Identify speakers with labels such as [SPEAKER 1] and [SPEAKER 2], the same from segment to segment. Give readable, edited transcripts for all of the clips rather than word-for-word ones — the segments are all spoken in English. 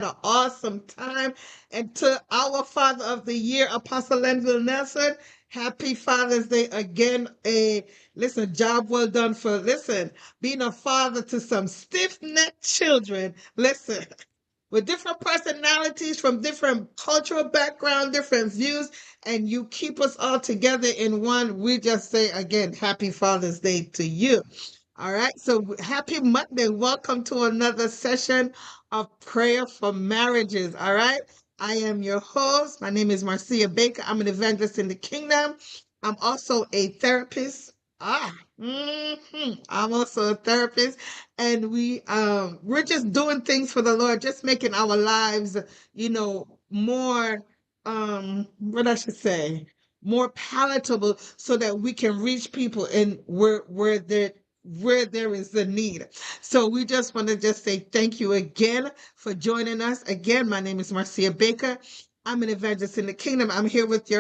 [SPEAKER 1] An awesome time. And to our Father of the Year, Apostle Lenville Nelson, happy Father's Day again. A listen, job well done for being a father to some stiff-necked children. Listen, with different personalities from different cultural background, different views, and you keep us all together in one. We just say again, happy Father's Day to you. All right, so happy Monday. Welcome to another session of prayer for marriages. All right, I am your host. My name is Marcia Baker. I'm an evangelist in the kingdom. I'm also a therapist. I'm also a therapist, and we're just doing things for the Lord, just making our lives, more what I should say, more palatable, so that we can reach people in where there is the need. So we just want to just say thank you again for joining us. Again, my name is Marcia Baker. I'm an evangelist in the kingdom. I'm here with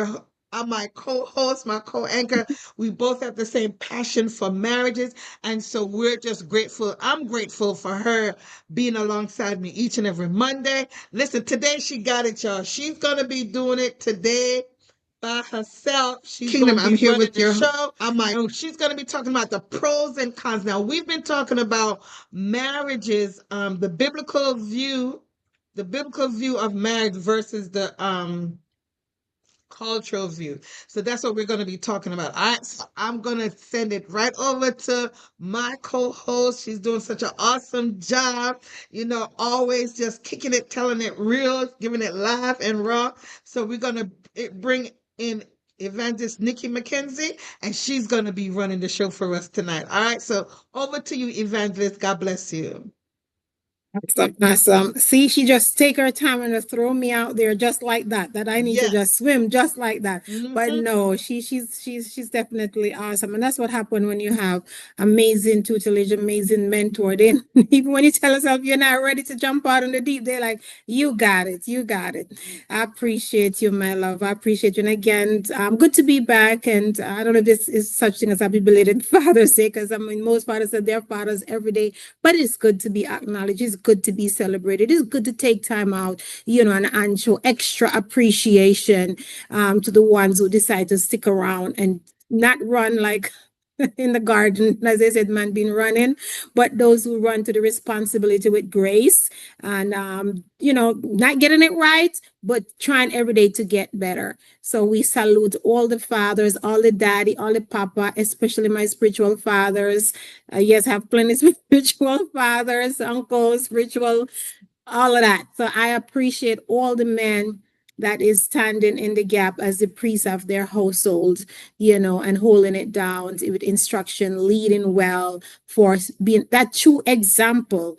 [SPEAKER 1] my co-host, my co-anchor. We both have the same passion for marriages, and so we're just grateful. I'm grateful for her being alongside me each and every Monday. Listen, today she got it, y'all. She's gonna be doing it today by herself. She's
[SPEAKER 2] Kingdom,
[SPEAKER 1] going to
[SPEAKER 2] I'm
[SPEAKER 1] be
[SPEAKER 2] here
[SPEAKER 1] running
[SPEAKER 2] with
[SPEAKER 1] the
[SPEAKER 2] your
[SPEAKER 1] show. And she's going to be talking about the pros and cons. Now, we've been talking about marriages, the biblical view of marriage versus the cultural view. So that's what we're going to be talking about. I'm going to send it right over to my co-host. She's doing such an awesome job, always just kicking it, telling it real, giving it live and raw. So we're going to bring in Evangelist Nikki McKenzie, and she's going to be running the show for us tonight. All right. So over to you, Evangelist. God bless you.
[SPEAKER 2] Awesome, awesome. See, she just take her time and just throw me out there just like that. That I need to just
[SPEAKER 1] Yes.
[SPEAKER 2] swim just like that. But
[SPEAKER 1] Mm-hmm.
[SPEAKER 2] no, she's definitely awesome, and that's what happened when you have amazing tutelage, amazing mentor. Then even when you tell yourself you're not ready to jump out in the deep, they're like, "You got it, you got it." I appreciate you, my love. I appreciate you, and again, good to be back. And I don't know if this is such thing as happy belated Father's Day, because I mean, most fathers say their fathers every day, but it's good to be acknowledged. It's good to be celebrated. It's good to take time out, and show extra appreciation to the ones who decide to stick around and not run like in the garden, as they said, man been running, but those who run to the responsibility with grace and, not getting it right, but trying every day to get better. So we salute all the fathers, all the daddy, all the papa, especially my spiritual fathers. Yes, I have plenty of spiritual fathers, uncles, spiritual, all of that. So I appreciate all the men that is standing in the gap as the priest of their household, and holding it down with instruction, leading well, for being that true example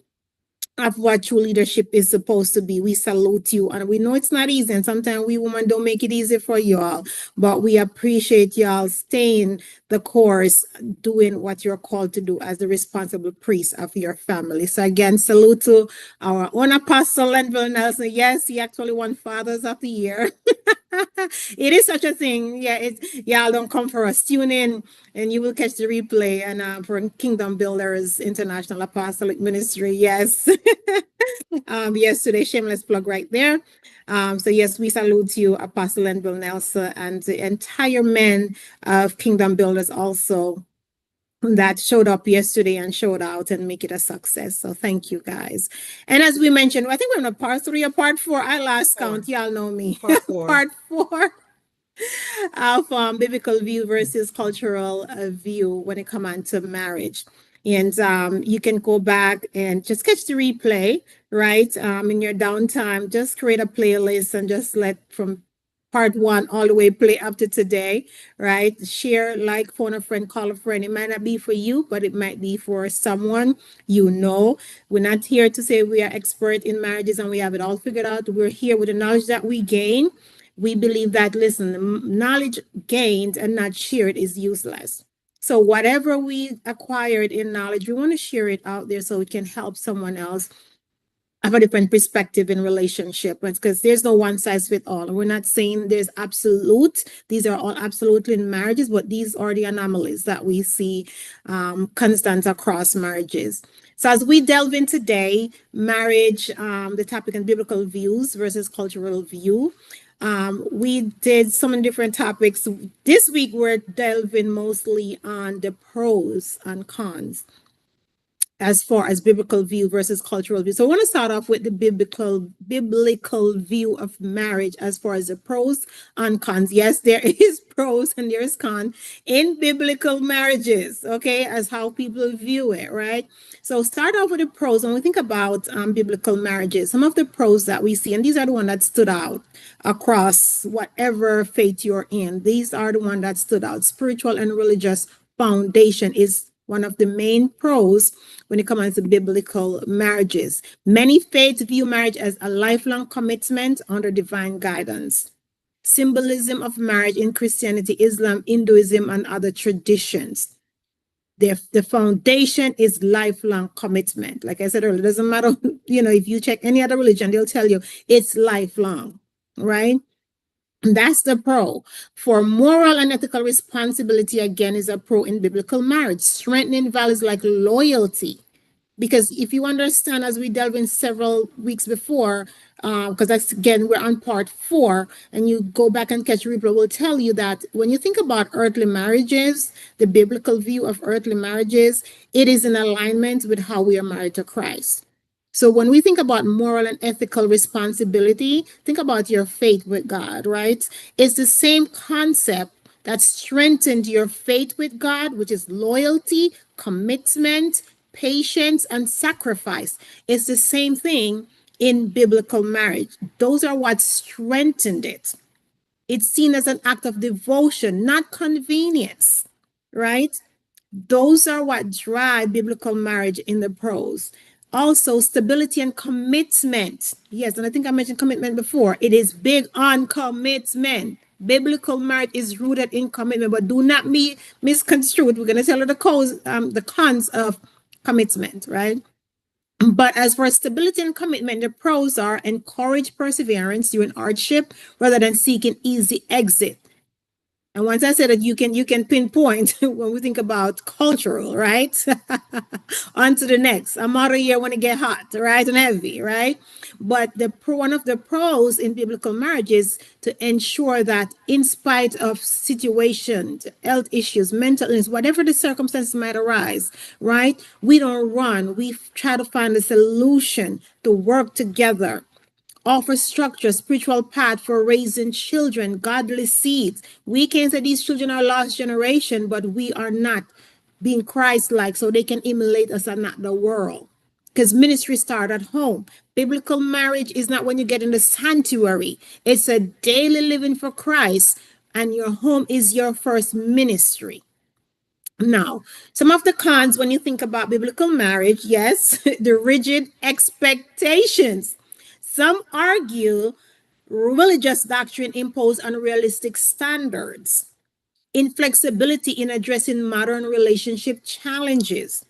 [SPEAKER 2] of what true leadership is supposed to be. We salute you, and we know it's not easy, and sometimes we women don't make it easy for y'all, but we appreciate y'all staying the course, doing what you're called to do as the responsible priest of your family. So again, salute to our own Apostle Lenville Nelson. Yes, he actually won Fathers of the Year. It is such a thing. Yeah, y'all don't come for us. Tune in and you will catch the replay. And for Kingdom Builders International Apostolic Ministry, yes. Yesterday, shameless plug right there. So yes, we salute you, Apostle and Bill Nelson, and the entire men of Kingdom Builders also that showed up yesterday and showed out and make it a success. So thank you guys. And as we mentioned, I think we're on a part 3 or part 4. I lost count. Y'all know me.
[SPEAKER 1] Part 4.
[SPEAKER 2] Part 4 of biblical view versus cultural view when it comes on to marriage. And you can go back and just catch the replay, right? In your downtime, just create a playlist and just let from part 1 all the way play up to today, right? Share, like, phone a friend, call a friend. It might not be for you, but it might be for someone you know. We're not here to say we are expert in marriages and we have it all figured out. We're here with the knowledge that we gain. We believe that, listen, knowledge gained and not shared is useless. So whatever we acquired in knowledge, we want to share it out there so it can help someone else have a different perspective in relationship, because there's no one size fit all. We're not saying there's absolute, these are all absolutely in marriages, but these are the anomalies that we see constant across marriages. So as we delve in today, marriage, the topic and biblical views versus cultural view. We did so many different topics. This week we're delving mostly on the pros and cons as far as biblical view versus cultural view. So I want to start off with the biblical view of marriage as far as the pros and cons. Yes, there is pros and there is con in biblical marriages, okay, as how people view it, right? So start off with the pros. When we think about biblical marriages, some of the pros that we see, and these are the ones that stood out across whatever faith you're in. These are the ones that stood out. Spiritual and religious foundation is one of the main pros when it comes to biblical marriages. Many faiths view marriage as a lifelong commitment under divine guidance. Symbolism of marriage in Christianity, Islam, Hinduism, and other traditions. The foundation is lifelong commitment. Like I said earlier, it doesn't matter, if you check any other religion, they'll tell you it's lifelong, right? That's the pro. For moral and ethical responsibility, again, is a pro in biblical marriage, strengthening values like loyalty. Because if you understand, as we delve in several weeks before, because that's again, we're on part 4, and you go back and catch replay, will tell you that when you think about earthly marriages, the biblical view of earthly marriages, it is in alignment with how we are married to Christ. So when we think about moral and ethical responsibility, think about your faith with God, right? It's the same concept that strengthened your faith with God, which is loyalty, commitment, patience, and sacrifice. It's the same thing in biblical marriage. Those are what strengthened it. It's seen as an act of devotion, not convenience, right? Those are what drive biblical marriage in the pros. Also, stability and commitment. Yes, and I think I mentioned commitment before. It is big on commitment. Biblical marriage is rooted in commitment, but do not be misconstrued. We're going to tell you the cons of commitment, right? But as for stability and commitment, the pros are encourage perseverance during hardship rather than seeking easy exit. And once I said that you can pinpoint when we think about cultural, right? On to the next. I'm out of here when it get hot, right? And heavy, right? But one of the pros in biblical marriage is to ensure that in spite of situations, health issues, mental illness, whatever the circumstances might arise, right? We don't run. We try to find a solution to work together, offer structure, spiritual path for raising children, godly seeds. We can say these children are lost generation, but we are not being Christ-like, so they can emulate us and not the world. Because ministry starts at home. Biblical marriage is not when you get in the sanctuary. It's a daily living for Christ, and your home is your first ministry. Now, some of the cons when you think about biblical marriage, yes, the rigid expectations. Some argue religious doctrine impose unrealistic standards, inflexibility in addressing modern relationship challenges.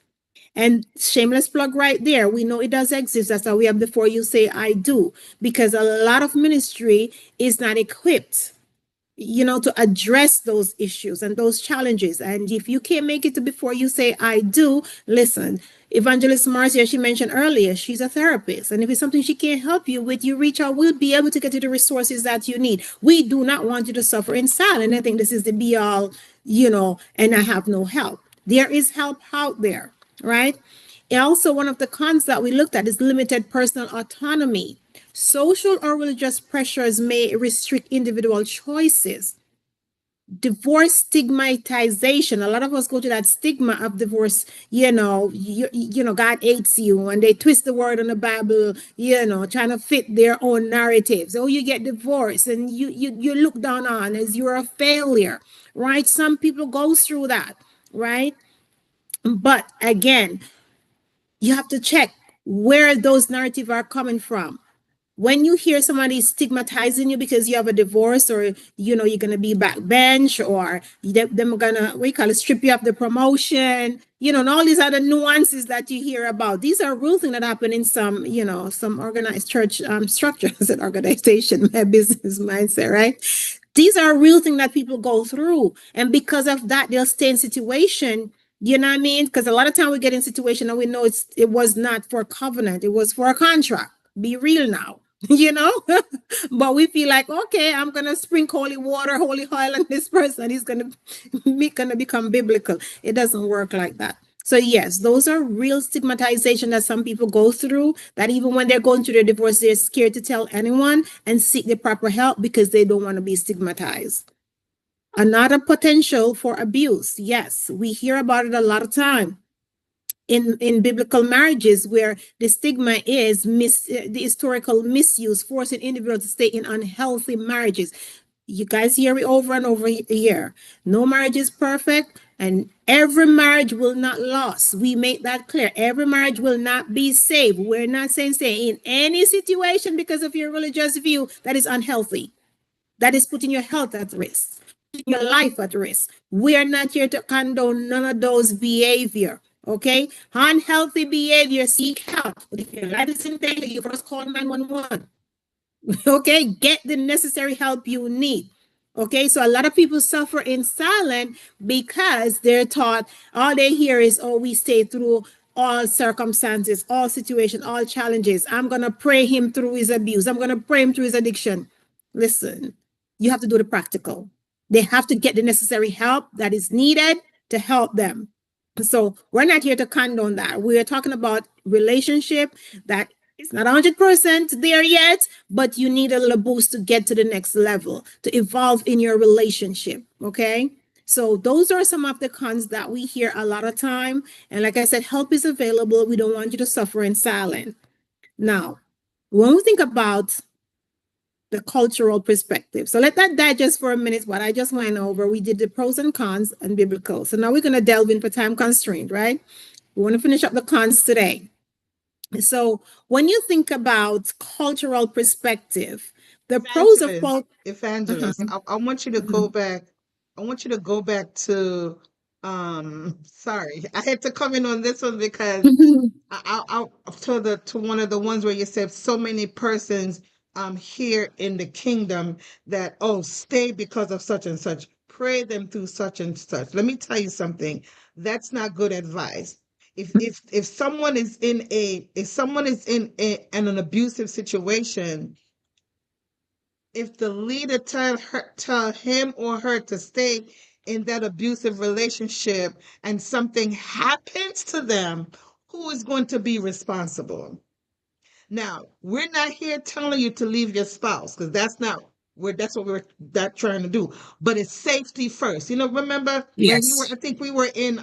[SPEAKER 2] And shameless plug right there. We know it does exist. That's how we have before you say I do, because a lot of ministry is not equipped to address those issues and those challenges. And if you can't make it to before you say I do, listen, Evangelist Marcia, she mentioned earlier, she's a therapist. And if it's something she can't help you with, you reach out, we'll be able to get you the resources that you need. We do not want you to suffer in silence. I think this is the be all, and I have no help. There is help out there, right? And also, one of the cons that we looked at is limited personal autonomy. Social or religious pressures may restrict individual choices. Divorce stigmatization. A lot of us go to that stigma of divorce. God hates you, when they twist the word in the Bible, trying to fit their own narratives. Oh, you get divorced and you look down on as you're a failure, right? Some people go through that, right? But again, you have to check where those narratives are coming from. When you hear somebody stigmatizing you because you have a divorce, or you're going to be backbench, or them gonna, we call it, strip you of the promotion, and all these other nuances that you hear about. These are real things that happen in some organized church structures and organization, my business mindset, right? These are real things that people go through, and because of that, they'll stay in situation You know what I mean? Because a lot of time we get in situation and we know it was not for a covenant, it was for a contract. Be real now, you know? But we feel like, okay, I'm gonna sprinkle holy water, holy oil on this person. He's gonna become biblical. It doesn't work like that. So yes, those are real stigmatization that some people go through. That even when they're going through their divorce, they're scared to tell anyone and seek the proper help because they don't want to be stigmatized. Another potential for abuse. Yes, we hear about it a lot of time in biblical marriages where the stigma is the historical misuse, forcing individuals to stay in unhealthy marriages. You guys hear me over and over here. No marriage is perfect, and every marriage will not last. We make that clear. Every marriage will not be saved. We're not saying stay in any situation because of your religious view that is unhealthy, that is putting your health at risk, putting your life at risk. We are not here to condone none of those behavior. Okay, unhealthy behavior, seek help. If your life is in danger, you first call 911. Okay, get the necessary help you need. Okay, so a lot of people suffer in silence because they're taught, all they hear is, oh, we stay through all circumstances, all situations, all challenges. I'm gonna pray him through his abuse, I'm gonna pray him through his addiction. Listen, you have to do the practical. They have to get the necessary help that is needed to help them. So we're not here to condone that. We're talking about relationship that is not 100% there yet, but you need a little boost to get to the next level, to evolve in your relationship. Okay. So those are some of the cons that we hear a lot of time. And like I said, help is available. We don't want you to suffer in silence. Now, when we think about the cultural perspective. So let that digest for a minute what I just went over. We did the pros and cons and biblical. So now we're going to delve in for time constraint, right? We want to finish up the cons today. So when you think about cultural perspective, the pros of
[SPEAKER 1] Evangelist,
[SPEAKER 2] uh-huh.
[SPEAKER 1] evangelist, I want you to go back. I want you to go back to, sorry, I had to come in on this one because to one of the ones where you said so many persons here in the kingdom that, oh, stay because of such and such, pray them through such and such. Let me tell you something. That's not good advice. If someone is in a if someone is in an abusive situation, if the leader tell him or her to stay in that abusive relationship and something happens to them, who is going to be responsible? Now, we're not here telling you to leave your spouse because that's what we're that trying to do. But it's safety first. You know, remember when we were,
[SPEAKER 2] Yes.
[SPEAKER 1] I think we were in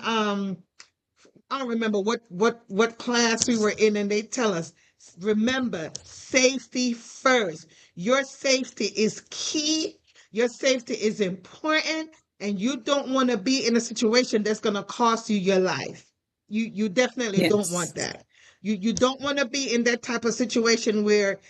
[SPEAKER 1] I don't remember what class we were in, and they tell us, remember, safety first. Your safety is key. Your safety is important, and you don't want to be in a situation that's going to cost you your life. You definitely don't want
[SPEAKER 2] Yes.
[SPEAKER 1] that. You don't want to be in that type of situation where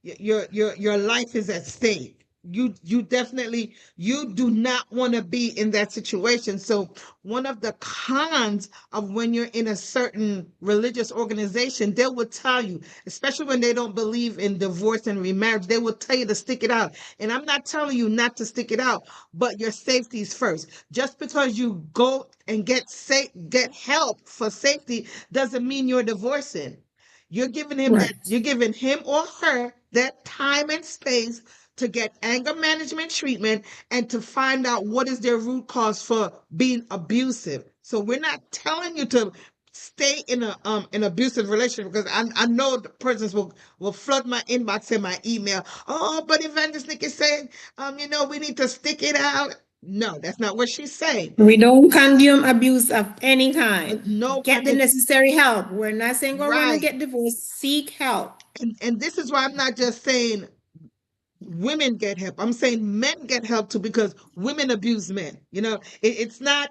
[SPEAKER 1] your life is at stake. You definitely you do not want to be in that situation. So one of the cons of when you're in a certain religious organization, they will tell you, especially when they don't believe in divorce and remarriage, they will tell you to stick it out. And I'm not telling you not to stick it out, but your safety is first. Just because you go and get help for safety doesn't mean you're divorcing.
[SPEAKER 2] Right.
[SPEAKER 1] You're giving him or her that time and space to get anger management treatment and to find out what is their root cause for being abusive. So we're not telling you to stay in a an abusive relationship because I know the persons will flood my inbox and my email. Oh, but Evangelist Nick is saying we need to stick it out. No, that's not what she's saying.
[SPEAKER 2] We don't condone abuse of any kind.
[SPEAKER 1] No,
[SPEAKER 2] Get the necessary help. We're not saying go run and
[SPEAKER 1] right.
[SPEAKER 2] get divorced. Seek help.
[SPEAKER 1] And this is why I'm not just saying women get help. I'm saying men get help too because women abuse men. It's not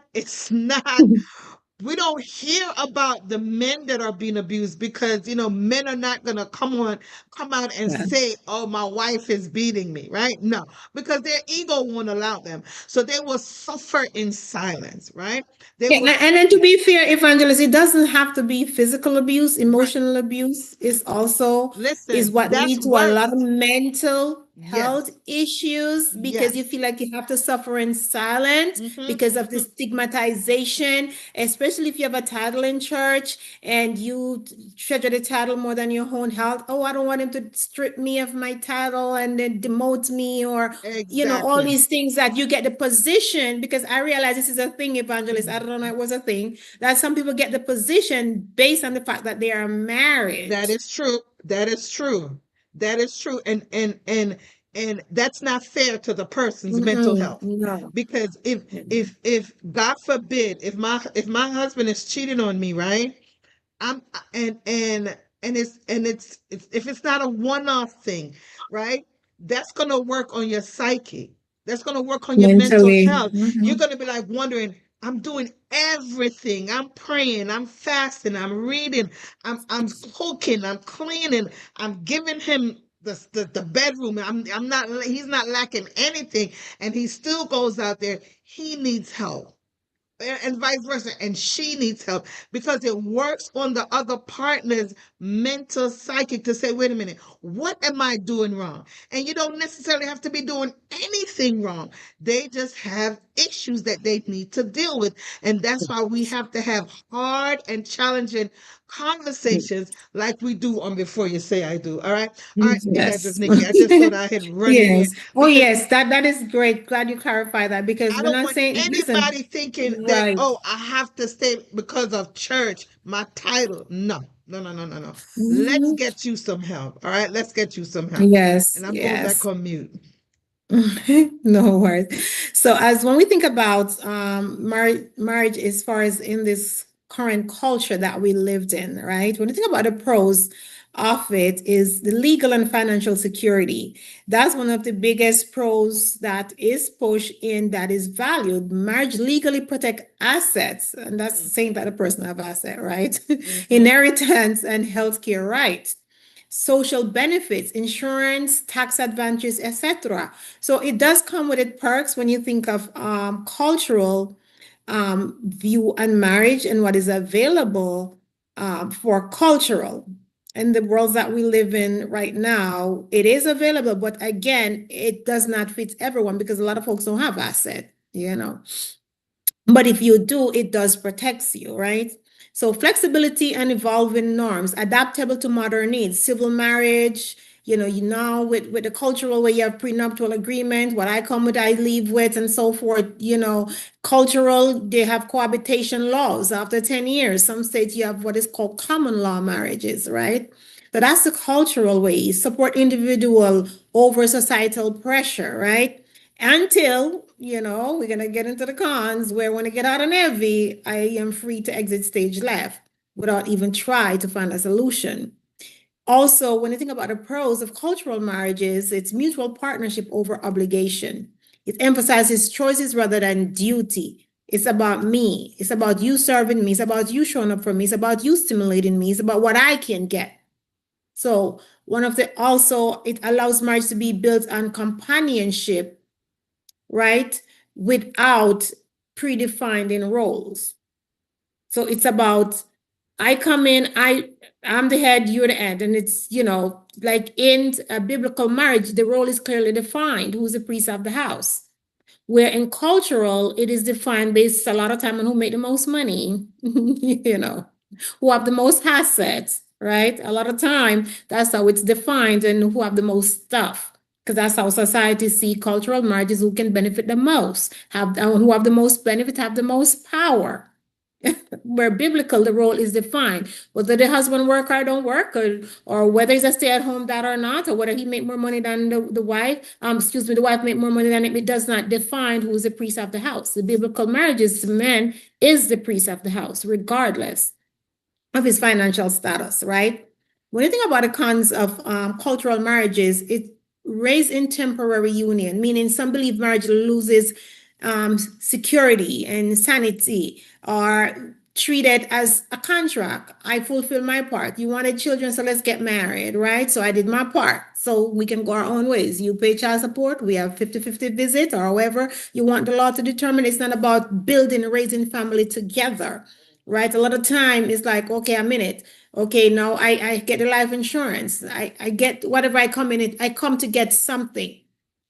[SPEAKER 1] we don't hear about the men that are being abused because men are not going to come out and
[SPEAKER 2] Yeah.
[SPEAKER 1] say, oh, my wife is beating me, right? No, because their ego won't allow them, so they will suffer in silence, right? They
[SPEAKER 2] Yeah,
[SPEAKER 1] will.
[SPEAKER 2] and then to be fair, evangelist, it doesn't have to be physical abuse.
[SPEAKER 1] Right.
[SPEAKER 2] Emotional abuse is also is
[SPEAKER 1] Listen,
[SPEAKER 2] what
[SPEAKER 1] that's
[SPEAKER 2] lead to a lot
[SPEAKER 1] worse.
[SPEAKER 2] of mental health
[SPEAKER 1] Yes.
[SPEAKER 2] issues because you
[SPEAKER 1] Yes.
[SPEAKER 2] feel like you have to suffer in silence
[SPEAKER 1] Mm-hmm.
[SPEAKER 2] because of the
[SPEAKER 1] Mm-hmm.
[SPEAKER 2] stigmatization, especially if you have a title in church and you treasure the title more than your own health. Oh, I don't want him to strip me of my title and then demote me, or all
[SPEAKER 1] Exactly.
[SPEAKER 2] these things that you get the position, because I realize this is a thing, evangelist. I don't know, it was a thing that some people get the position based on the fact that they are married.
[SPEAKER 1] That is true. That is true. That is true. And that's not fair to the person's mental
[SPEAKER 2] Mm-mm,
[SPEAKER 1] health.
[SPEAKER 2] no.
[SPEAKER 1] Because if God forbid, if my husband is cheating on me, right? I'm and it's if it's not a one-off thing, right? That's gonna work on your psyche. That's gonna work on your mental
[SPEAKER 2] Mentally.
[SPEAKER 1] health. You're gonna be like wondering, I'm doing everything. I'm praying, I'm fasting, I'm reading, I'm cooking, I'm cleaning, I'm giving him the bedroom. I'm not he's not lacking anything, and he still goes out there. He needs help and vice versa, and she needs help because it works on the other partner's mental psychic to say, wait a minute, what am I doing wrong? And you don't necessarily have to be doing anything wrong. They just have issues that they need to deal with, and that's why we have to have hard and challenging conversations like we do on Before You Say I Do. All right, Evangelist
[SPEAKER 2] Yes.
[SPEAKER 1] Nikki, I just thought I had run in here
[SPEAKER 2] Yes. Oh,
[SPEAKER 1] because
[SPEAKER 2] yes. That is great. Glad you clarified that, because
[SPEAKER 1] I
[SPEAKER 2] when
[SPEAKER 1] don't
[SPEAKER 2] I'm
[SPEAKER 1] want
[SPEAKER 2] saying, listen,
[SPEAKER 1] anybody thinking that,
[SPEAKER 2] right.
[SPEAKER 1] oh, I have to stay because of church, my title. No, no, no, no, no, no. Let's
[SPEAKER 2] Mhm.
[SPEAKER 1] get you some help. All right, let's get you some help.
[SPEAKER 2] Yes.
[SPEAKER 1] And I'm going back
[SPEAKER 2] Yes.
[SPEAKER 1] on mute.
[SPEAKER 2] No worries. So as when we think about marriage as far as in this current culture that we lived in, right? When you think about the pros of it is the legal and financial security. That's one of the biggest pros that is pushed in, that is valued. Marriage legally protect assets, and that's saying that a person have asset, right?
[SPEAKER 1] Mm-hmm.
[SPEAKER 2] Inheritance and healthcare rights, social benefits, insurance, tax advantages, etc. So it does come with its perks when you think of cultural view and marriage and what is available for cultural. In the world that we live in right now, it is available, but again, it does not fit everyone because a lot of folks don't have asset. But if you do, it does protect you, right? So flexibility and evolving norms, adaptable to modern needs, civil marriage, you know, with the cultural way you have prenuptial agreement, what I come with, I leave with, and so forth, cultural, they have cohabitation laws after 10 years. Some states you have what is called common law marriages, right? So that's the cultural way. Support individual over societal pressure, right? Until, we're going to get into the cons where when I get out of Navy, I am free to exit stage left without even try to find a solution. Also, when you think about the pros of cultural marriages, it's mutual partnership over obligation. It emphasizes choices rather than duty. It's about me. It's about you serving me. It's about you showing up for me. It's about you stimulating me. It's about what I can get. So also, it allows marriage to be built on companionship, right? Without predefined roles. So it's about, I come in, I'm the head, you're the end. And it's, like in a biblical marriage, the role is clearly defined. Who's the priest of the house? Where in cultural, it is defined based a lot of time on who made the most money, who have the most assets, right? A lot of time, that's how it's defined, and who have the most stuff. Because that's how society see cultural marriages, who can benefit the most, who have the most benefit, have the most power. Where biblical, the role is defined. Whether the husband work or don't work, or whether he's a stay-at-home dad or not, or whether he make more money than the wife, the wife make more money than him, it does not define who is the priest of the house. The biblical marriages, the man is the priest of the house, regardless of his financial status, right? When you think about the cons of cultural marriages, it raise in temporary union, meaning some believe marriage loses security and sanity, or treat it as a contract. I fulfill my part. You wanted children, so let's get married, right? So I did my part. So we can go our own ways. You pay child support, we have 50-50 visit, or however you want the law to determine. It's not about building, raising family together. right? A lot of time it's like, okay, a minute. Okay, now I get the life insurance. I get whatever I come in it, I come to get something.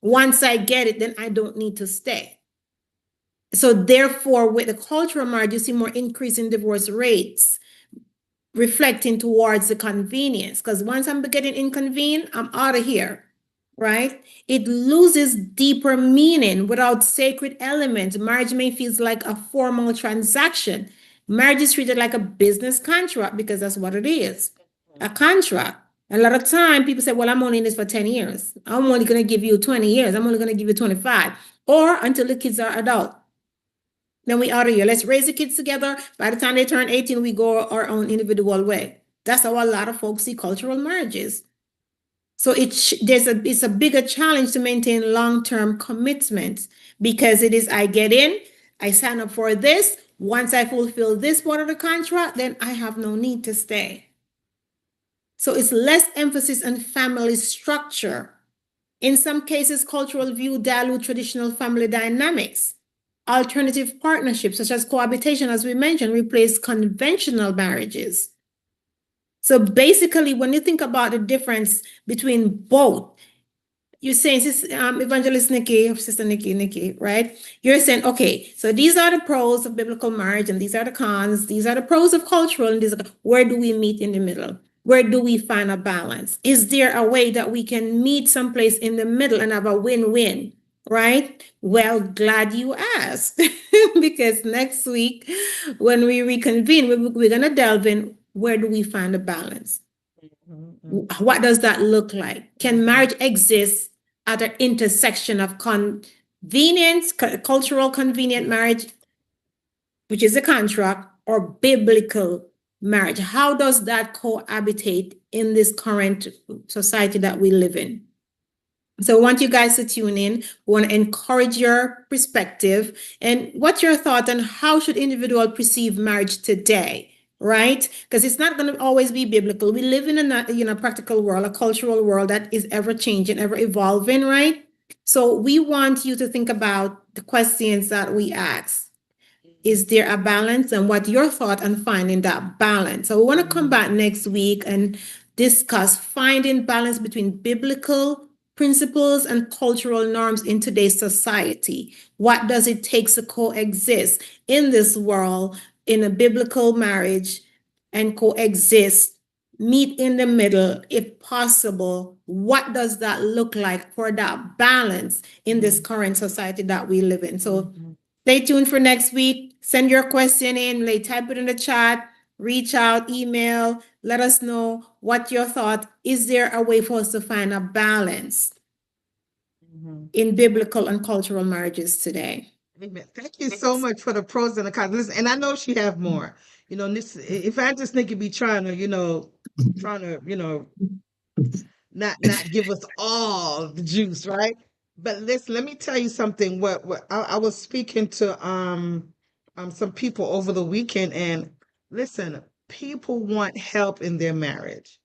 [SPEAKER 2] Once I get it, then I don't need to stay. So therefore, with the cultural marriage, you see more increase in divorce rates reflecting towards the convenience. Because once I'm getting inconvenient, I'm out of here, right? It loses deeper meaning without sacred elements. Marriage may feel like a formal transaction. Marriage is treated like a business contract because that's what it is, a contract. A lot of time people say, well, I'm only in this for 10 years. I'm only going to give you 20 years. I'm only going to give you 25 or until the kids are adult. Then we out of here. Let's raise the kids together. By the time they turn 18, we go our own individual way. That's how a lot of folks see cultural marriages. So it's a bigger challenge to maintain long-term commitments because it is I get in, I sign up for this. Once I fulfill this part of the contract, then I have no need to stay. So it's less emphasis on family structure. In some cases, cultural view dilute traditional family dynamics. Alternative partnerships, such as cohabitation, as we mentioned, replace conventional marriages. So basically, when you think about the difference between both, you're saying, Evangelist Nikki, Sister Nikki, right? You're saying, okay, so these are the pros of biblical marriage, and these are the cons. These are the pros of cultural, and these are where do we meet in the middle? Where do we find a balance? Is there a way that we can meet someplace in the middle and have a win-win? Right? Well, glad you asked because next week when we reconvene, we're going to delve in where do we find a balance? What does that look like? Can marriage exist at an intersection of convenience, cultural convenient marriage, which is a contract, or biblical marriage? How does that cohabitate in this current society that we live in? So I want you guys to tune in. We want to encourage your perspective and what's your thought on how should individual perceive marriage today, right? Because it's not going to always be biblical. We live in a practical world, a cultural world that is ever changing, ever evolving, right? So we want you to think about the questions that we ask. Is there a balance, and what your thought on finding that balance? So we want to come back next week and discuss finding balance between biblical principles and cultural norms in today's society. What does it take to coexist in this world in a biblical marriage and coexist, meet in the middle if possible? What does that look like for that balance in this current society that we live in? So stay tuned for next week. Send your question in, type it in the chat, reach out, email, let us know what your thought. Is there a way for us to find a balance in biblical and cultural marriages today?
[SPEAKER 1] Amen. Thank you so much for the pros and the cons. Listen, and I know she have more. This if I just think be trying to, not give us all the juice, right? But listen, let me tell you something. What I was speaking to some people over the weekend, and listen, people want help in their marriage.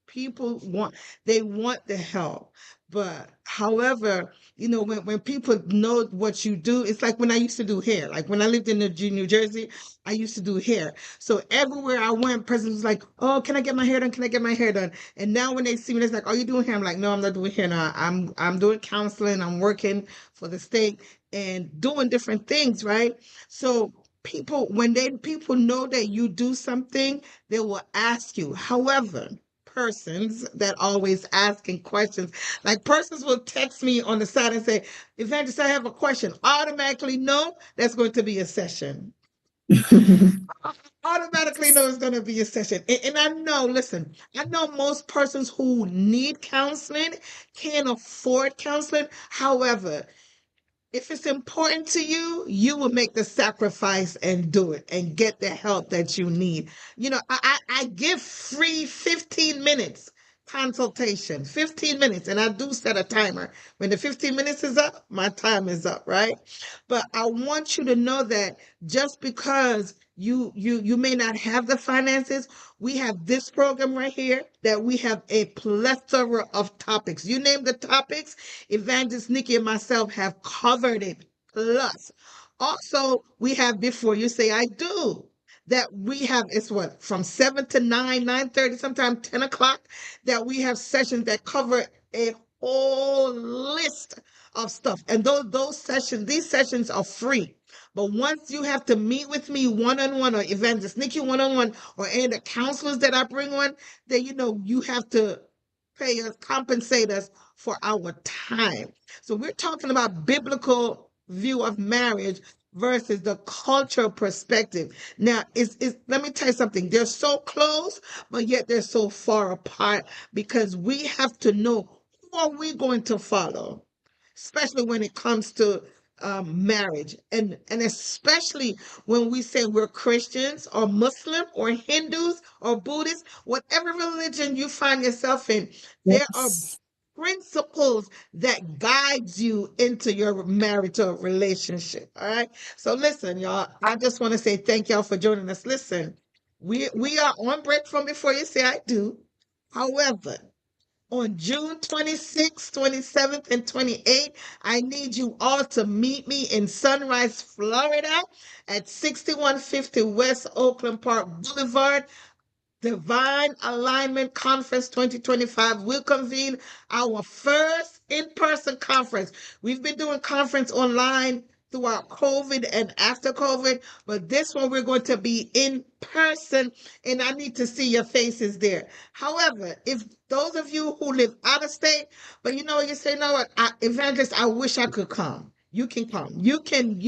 [SPEAKER 1] They want the help. But however, when people know what you do, it's like when I used to do hair. Like when I lived in New Jersey, I used to do hair. So everywhere I went, person was like, "Oh, can I get my hair done? Can I get my hair done?" And now when they see me, they're like, "Are you doing hair?" I'm like, "No, I'm not doing hair now. I'm doing counseling. I'm working for the state and doing different things, right?" So people know that you do something, they will ask you. However, persons that always asking questions, like persons will text me on the side and say, "Evangelist, I have a question." Automatically know that's going to be a session. Automatically know it's going to be a session. And I know, listen, I know most persons who need counseling can't afford counseling. However, if it's important to you, you will make the sacrifice and do it and get the help that you need. I give free 15 minutes consultation, 15 minutes, and I do set a timer. When the 15 minutes is up, my time is up, right? But I want you to know that just because you may not have the finances, we have this program right here that we have a plethora of topics. You name the topics, Evangelist Nikki and myself have covered it. Plus, also we have Before You Say I Do. that we have, it's what, from 7 to 9, 9:30, sometimes 10 o'clock, that we have sessions that cover a whole list of stuff. And those sessions, these sessions are free. But once you have to meet with me one-on-one, or Evangelist Nikki one-on-one, or any of the counselors that I bring on, then you have to pay us, compensate us for our time. So we're talking about biblical view of marriage versus the cultural perspective. Now, let me tell you something. They're so close, but yet they're so far apart, because we have to know, who are we going to follow, especially when it comes to marriage, and especially when we say we're Christians or Muslim or Hindus or Buddhists, whatever religion you find yourself in, there are
[SPEAKER 2] Yes.
[SPEAKER 1] principles that guides you into your marital relationship. All right. So listen, y'all, I just want to say thank y'all for joining us. Listen, we are on break from Before You Say I Do. However, on June 26th, 27th, and 28th, I need you all to meet me in Sunrise, Florida at 6150 West Oakland Park Boulevard. Divine Alignment Conference 2025 will convene our first in-person conference. We've been doing conference online throughout COVID and after COVID, but this one we're going to be in person, and I need to see your faces there. However, if those of you who live out of state, but you say, no, what, Evangelist, I wish I could come. You can come. You can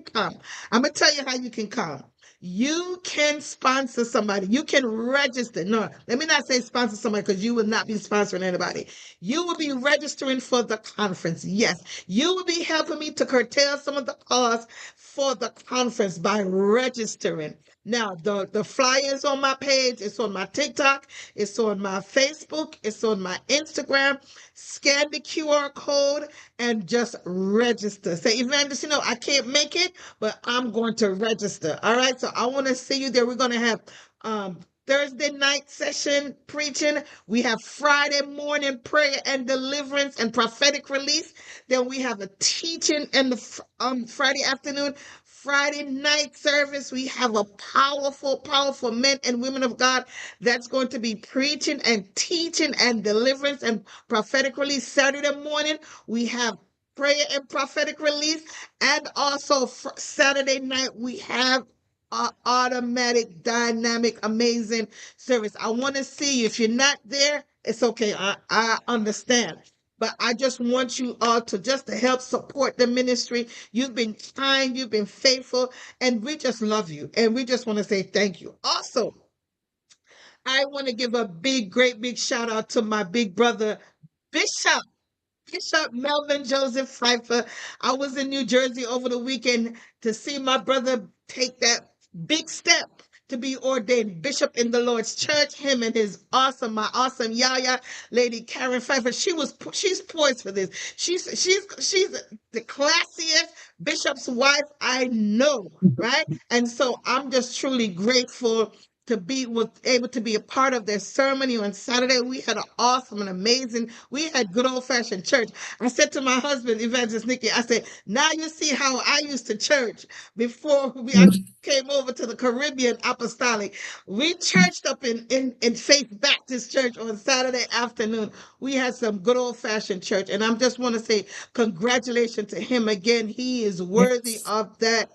[SPEAKER 1] come. I'm gonna tell you how you can come. You can sponsor somebody. You can register. No, let me not say sponsor somebody, because you will not be sponsoring anybody. You will be registering for the conference. Yes, you will be helping me to curtail some of the costs for the conference by registering. Now, the flyer is on my page, it's on my TikTok, it's on my Facebook, it's on my Instagram. Scan the QR code and just register. Say, Evangelist, I can't make it, but I'm going to register. All right. So I want to see you there. We're going to have um, Thursday night session preaching. We have Friday morning prayer and deliverance and prophetic release. Then we have a teaching in the Friday afternoon. Friday night service, we have a powerful, powerful men and women of God that's going to be preaching and teaching and deliverance and prophetic release. Saturday morning, we have prayer and prophetic release. And also Saturday night, we have automatic, dynamic, amazing service. I want to see you. If you're not there, it's okay. I understand. But I just want you all to help support the ministry. You've been kind, you've been faithful, and we just love you. And we just want to say thank you. Also, I want to give a big, great big shout out to my big brother, Bishop. Bishop Melvin Joseph Pfeiffer. I was in New Jersey over the weekend to see my brother take that big step to be ordained bishop in the Lord's church. Him and my awesome Yaya, Lady Karen Pfeiffer. She's poised for this. She's the classiest bishop's wife I know, right? And so I'm just truly grateful to be was able to be a part of their ceremony on Saturday. We had an awesome and amazing, we had good old fashioned church. I said to my husband, Evangelist Nikki, I said, now you see how I used to church before I came over to the Caribbean Apostolic. We churched up in Faith Baptist Church on Saturday afternoon. We had some good old fashioned church. And I just want to say congratulations to him again. He is worthy
[SPEAKER 2] Yes.
[SPEAKER 1] of that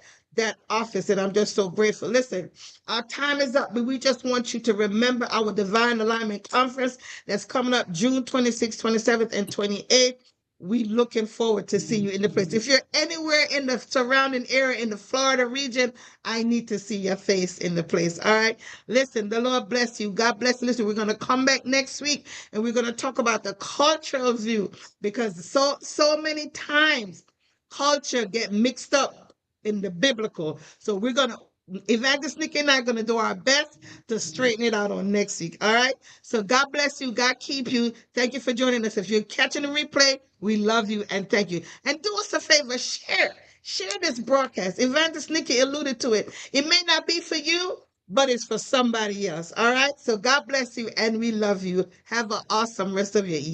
[SPEAKER 1] office, and I'm just so grateful. Listen, our time is up, but we just want you to remember our Divine Alignment Conference that's coming up June 26th, 27th, and 28th. We looking forward to see you in the place. If you're anywhere in the surrounding area in the Florida region, I need to see your face in the place. All right. Listen, the Lord bless you. God bless you. Listen, we're going to come back next week and we're going to talk about the cultural view, because so many times culture get mixed up in the biblical. So we're gonna Evangelist Nick and I are gonna do our best to straighten it out on next week. All right. So God bless you. God keep you. Thank you for joining us. If you're catching the replay, we love you and thank you. And do us a favor, share this broadcast. Evangelist Nikki alluded to it. It may not be for you, but it's for somebody else. All right. So God bless you and we love you. Have an awesome rest of your evening.